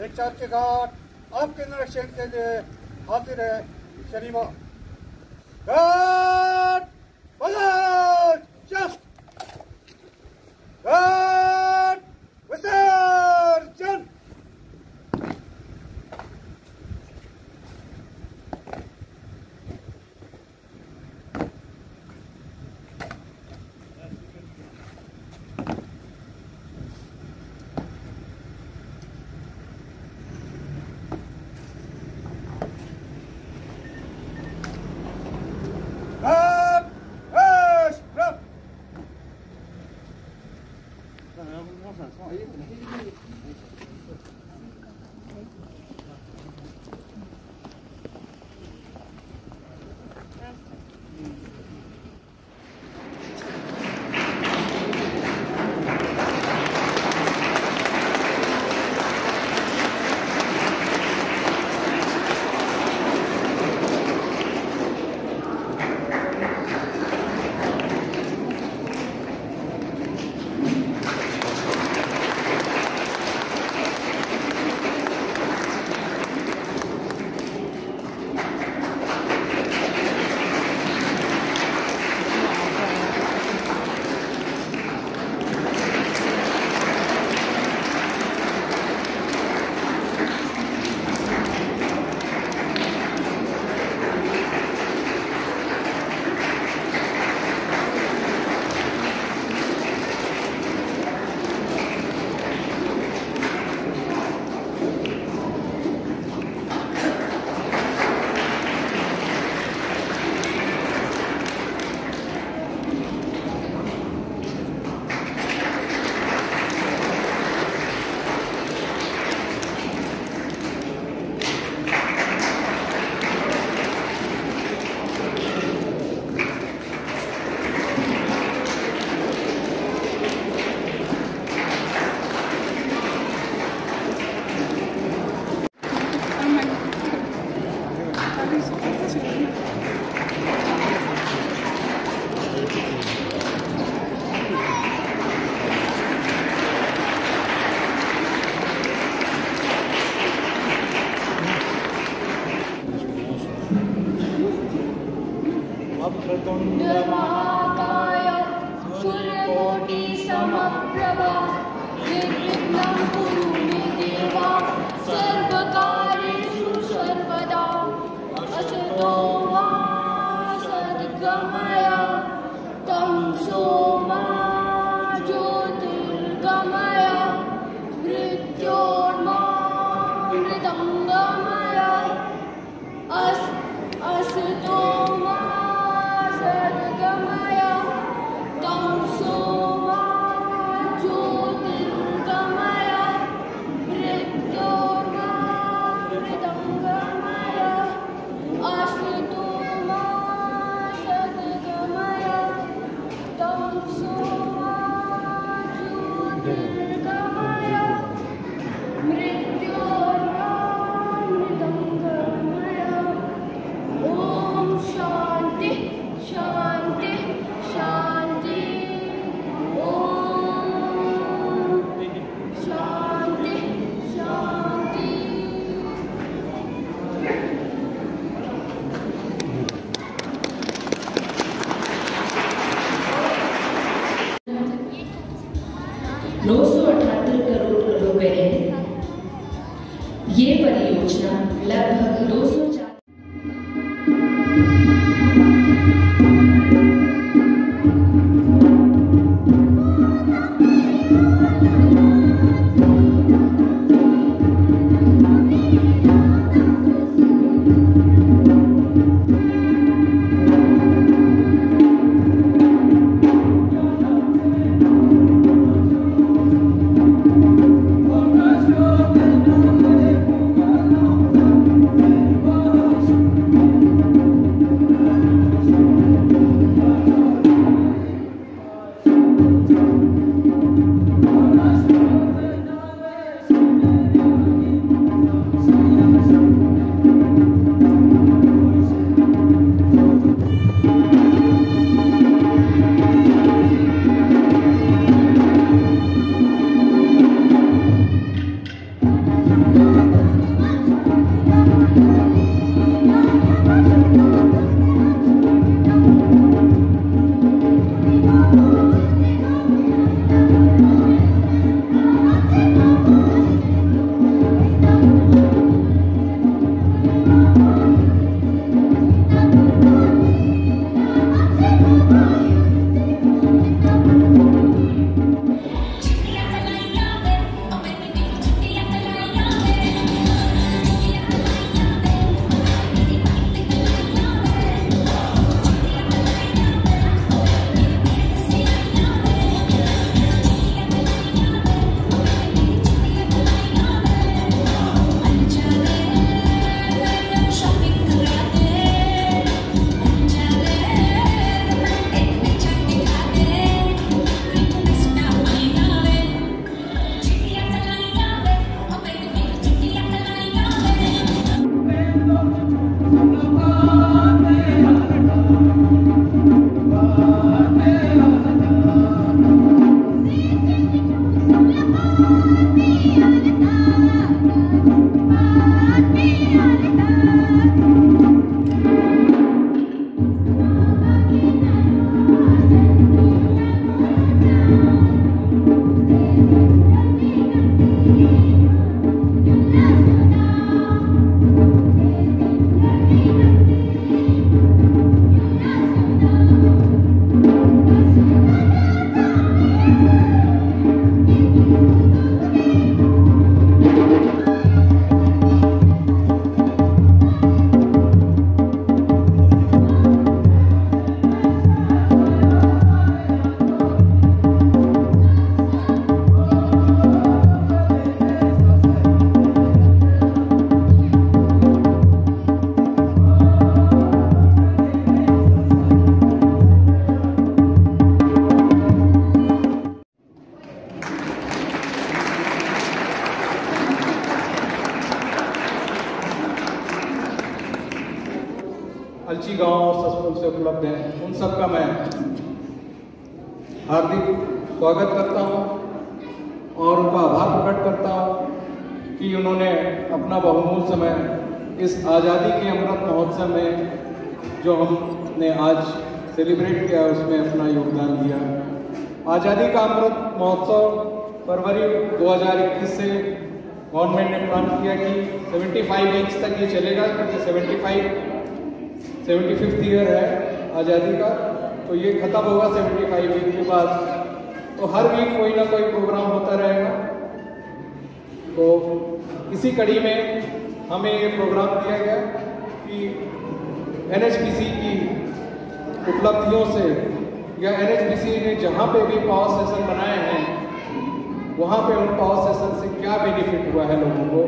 एक चार के घाट आपके निरीक्षण के लिए हाजिर है शरीमा। घाट घाट विसर्जन। महाकाय सूर्यकोटि समप्रभा निर्विघ्नं कुरु मे देवा सर्वकार्येषु सर्वदा। असतो मा सद्गमय तमसो मा ज्योतिर्गमय मृत्योर्मामृतङ्गमय। असतो मा सद्गमय तमसो मा ज्योतिर्गमय मृत्योर्मामृतङ्गमय। असतो मा सद्गमय तमसो मा ज्योतिर्गमय मृत्योर्मामृतङ्गमय। ओम शांति शांति शांति। ओम शांति शांति। ₹978 करोड़ है। ये परियोजना लगभग 204 कंची गांव ससपुर से उपलब्ध हैं, उन सब का मैं हार्दिक स्वागत करता हूं और उनका आभार प्रकट करता हूं कि उन्होंने अपना बहुमूल्य समय इस आज़ादी के अमृत महोत्सव में जो हमने आज सेलिब्रेट किया उसमें अपना योगदान दिया। आज़ादी का अमृत महोत्सव फरवरी 2021 से गवर्नमेंट ने प्लान किया कि 75 वीक्स तक ये चलेगा, क्योंकि 75th ईयर है आज़ादी का, तो ये ख़त्म होगा 75 वीक के बाद। तो हर वीक कोई ना कोई प्रोग्राम होता रहेगा। तो इसी कड़ी में हमें ये प्रोग्राम दिया गया कि NHPC की उपलब्धियों से या NHPC ने जहाँ पे भी पावर स्टेशन बनाए हैं वहाँ पे उन पावर स्टेशन से क्या बेनिफिट हुआ है लोगों को,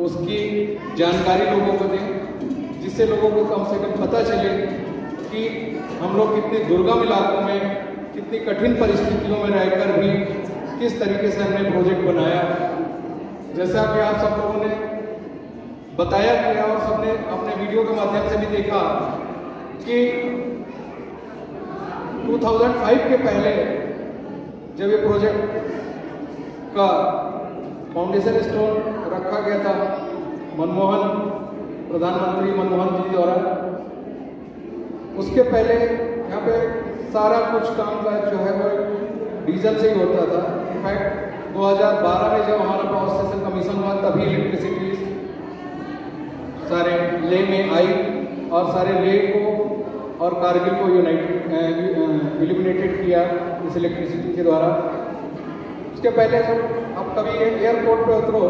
उसकी जानकारी लोगों को दें, जिससे लोगों को कम से कम पता चले कि हम लोग कितने दुर्गम इलाकों में, कितनी कठिन परिस्थितियों में रहकर भी किस तरीके से हमने प्रोजेक्ट बनाया। जैसा कि आप सब लोगों ने बताया किया और सबने अपने वीडियो के माध्यम से भी देखा कि 2005 के पहले जब ये प्रोजेक्ट का फाउंडेशन स्टोन रखा गया था प्रधानमंत्री मनमोहन जी द्वारा, उसके पहले यहाँ पे सारा कुछ काम का जो है वो डीजल से ही होता था। इनफैक्ट 2012 में जब हमारा पावर स्टेशन कमीशन हुआ तभी इलेक्ट्रिसिटी सारे ले में आई और सारे ले को और कारगिल को इल्यूमिनेटेड किया इस इलेक्ट्रिसिटी के द्वारा। उसके पहले जब आप कभी एयरपोर्ट पे उतरो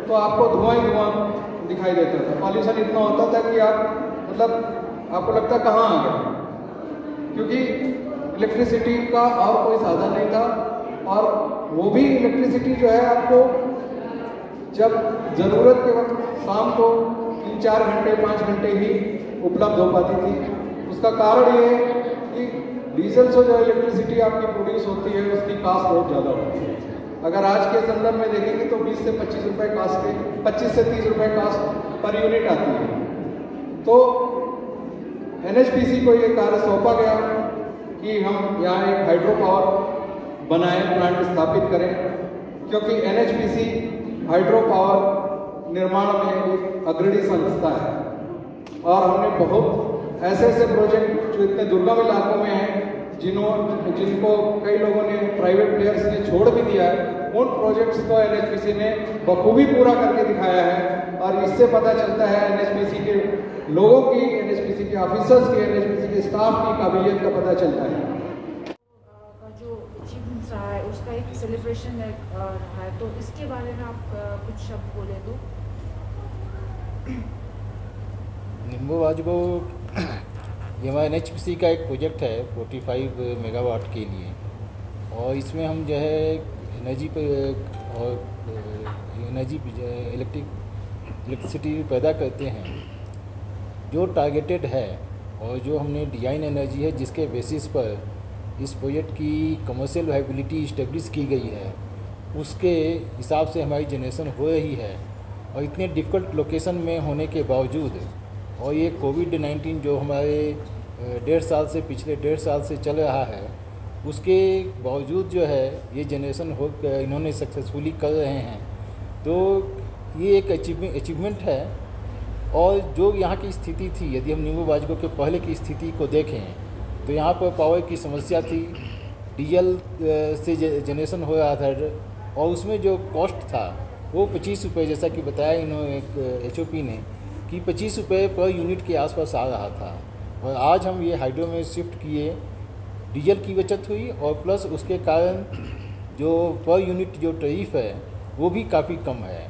तो आपको धुआं ही धुआं दिखाई देता था, पॉल्यूशन इतना होता था कि आप मतलब आपको लगता कहाँ आ गए, क्योंकि इलेक्ट्रिसिटी का और कोई साधन नहीं था। और वो भी इलेक्ट्रिसिटी जो है आपको जब ज़रूरत के वक्त शाम को 3-4 घंटे 5 घंटे ही उपलब्ध हो पाती थी। उसका कारण ये है कि डीजल से जो इलेक्ट्रिसिटी आपकी प्रोड्यूस होती है उसकी कास्ट बहुत ज़्यादा होती है। अगर आज के संदर्भ में देखेंगे तो 20 से 25 रुपए कास्ट के 25 से 30 रुपए कास्ट पर यूनिट आती है। तो NHPC को ये कार्य सौंपा गया कि हम यहाँ एक हाइड्रो पावर बनाएं, प्लांट स्थापित करें, क्योंकि NHPC हाइड्रो पावर निर्माण में एक अग्रणी संस्था है और हमने बहुत ऐसे प्रोजेक्ट जो इतने दुर्गम इलाकों में हैं जिनको कई लोगों ने प्राइवेट प्लेयर्स ने छोड़ भी दिया है, उन प्रोजेक्ट्स को NHPC ने बखूबी पूरा करके दिखाया है। और इससे पता चलता है NHPC के लोगों की, NHPC के ऑफिसर्स की, NHPC के स्टाफ की काबिलियत का पता चलता है। जो अचीवमेंट्स रहा है उसका एक सेलिब्रेशन रहा है, तो इसके बारे में आप कुछ शब्द बोले तो। निम्बू वाजगो ये हमारा NHPC का एक प्रोजेक्ट है 45 मेगावाट के लिए, और इसमें हम जो है एनर्जी इलेक्ट्रिसिटी पैदा करते हैं जो टारगेटेड है, और जो हमने डिजाइन एनर्जी है जिसके बेसिस पर इस प्रोजेक्ट की कमर्शियल वायबिलिटी इस्टेब्लिश की गई है, उसके हिसाब से हमारी जनरेशन हो रही है। और इतने डिफ़िकल्ट लोकेशन में होने के बावजूद, और ये कोविड-19 जो हमारे पिछले 1.5 साल से चल रहा है, उसके बावजूद जो है ये जनरेशन इन्होंने सक्सेसफुली कर रहे हैं। तो ये एक अचीवमेंट है। और जो यहाँ की स्थिति थी, यदि हम निम्बू वाजगो के पहले की स्थिति को देखें तो यहाँ पर पावर की समस्या थी, डीजल से जनरेशन हो रहा था, और उसमें जो कॉस्ट था वो 25 रुपये, जैसा कि बताया इन्होंने HOP ने कि 25 रुपये पर यूनिट के आसपास आ रहा था। और आज हम ये हाइड्रो में शिफ्ट किए, डीजल की बचत हुई और प्लस उसके कारण जो पर यूनिट जो टैरिफ है वो भी काफ़ी कम है।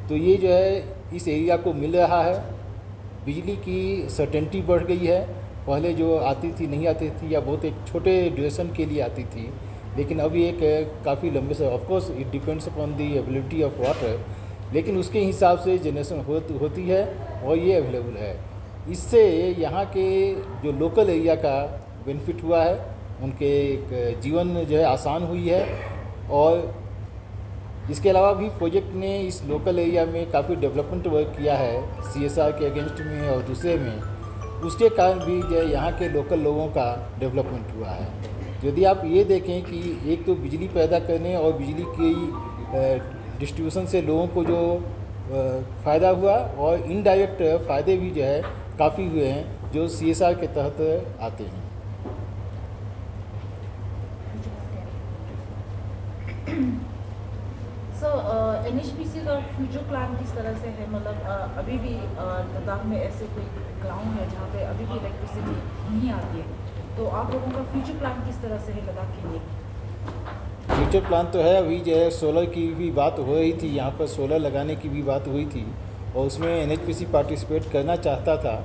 तो ये जो है इस एरिया को मिल रहा है। बिजली की सर्टेनिटी बढ़ गई है, पहले जो आती थी नहीं आती थी या बहुत एक छोटे ड्यूरेशन के लिए आती थी, लेकिन अभी एक काफ़ी लंबे से, of course it depends upon the availability of water, लेकिन उसके हिसाब से जनरेशन होती है और ये अवेलेबल है। इससे यहाँ के जो लोकल एरिया का बेनिफिट हुआ है, उनके जीवन जो है आसान हुई है। और इसके अलावा भी प्रोजेक्ट ने इस लोकल एरिया में काफ़ी डेवलपमेंट वर्क किया है CSR के अगेंस्ट में और दूसरे में। उसके कारण भी जो है यहाँ के लोकल लोगों का डेवलपमेंट हुआ है। यदि आप ये देखें कि एक तो बिजली पैदा करने और बिजली की डिस्ट्रीब्यूशन से लोगों को जो फ़ायदा हुआ और इनडायरेक्ट फ़ायदे भी जो है काफ़ी हुए हैं जो CSR के तहत आते हैं। NHPC का फ्यूचर प्लान किस तरह से है? मतलब अभी भी लद्दाख में ऐसे कोई गाँव है जहाँ पे अभी भी इलेक्ट्रिसिटी नहीं आती है, तो आप लोगों का फ्यूचर प्लान किस तरह से है लद्दाख के लिए? फ्यूचर प्लान तो है, अभी जो है सोलर की भी बात हो रही थी, यहाँ पर सोलर लगाने की भी बात हुई थी और उसमें NHPC पार्टिसिपेट करना चाहता था,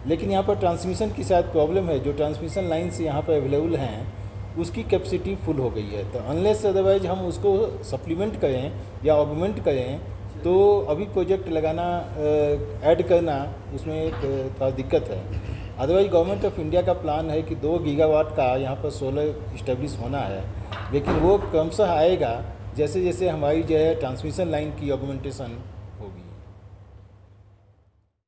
लेकिन यहाँ पर ट्रांसमिशन की शायद प्रॉब्लम है। जो ट्रांसमिशन लाइन्स यहाँ पर अवेलेबल हैं उसकी कैपेसिटी फुल हो गई है, तो अनलेस अदरवाइज हम उसको सप्लीमेंट करें या ऑगमेंट करें तो अभी प्रोजेक्ट लगाना ऐड करना उसमें थोड़ा दिक्कत है। अदरवाइज गवर्नमेंट ऑफ इंडिया का प्लान है कि 2 गीगावाट का यहाँ पर सोलर इस्टेब्लिश होना है, लेकिन वो क्रमशः आएगा जैसे जैसे हमारी जो है ट्रांसमिशन लाइन की ऑगमेंटेशन